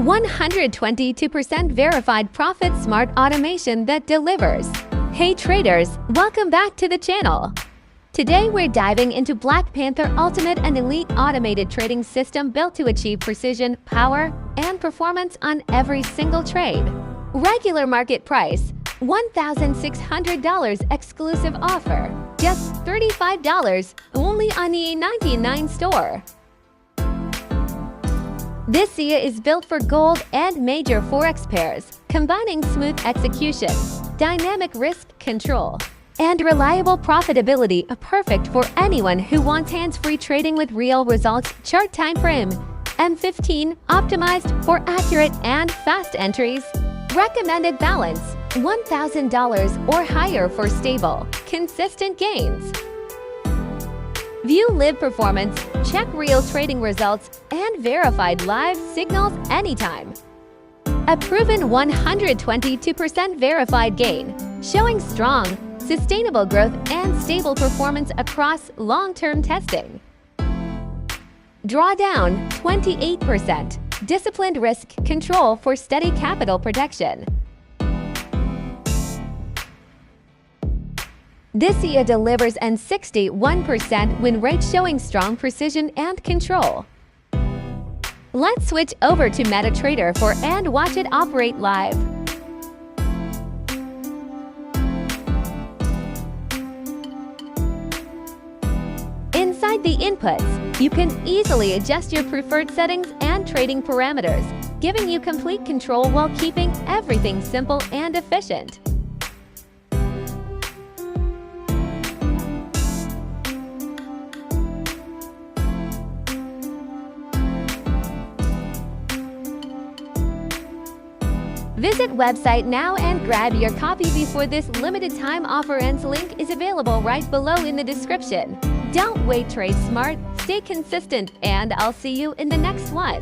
122% verified profit smart automation that delivers. Hey traders, welcome back to the channel. Today we're diving into Black Panther Ultimate and Elite Automated Trading System built to achieve precision, power, and performance on every single trade. Regular market price, $1,600 exclusive offer, just $35 only on the A99 store. This SIA is built for gold and major Forex pairs, combining smooth execution, dynamic risk control, and reliable profitability, perfect for anyone who wants hands-free trading with real results. Chart time frame, M15, optimized for accurate and fast entries. Recommended balance, $1,000 or higher for stable, consistent gains. View live performance, check real trading results, and verified live signals anytime. A proven 122% verified gain, showing strong, sustainable growth and stable performance across long-term testing. Drawdown, 28%, disciplined risk control for steady capital protection. This SIA delivers an 61% win rate, showing strong precision and control. Let's switch over to MetaTrader and watch it operate live. Inside the inputs, you can easily adjust your preferred settings and trading parameters, giving you complete control while keeping everything simple and efficient. Visit website now and grab your copy before this limited time offer ends. Link is available right below in the description. Don't wait, trade smart, stay consistent, and I'll see you in the next one.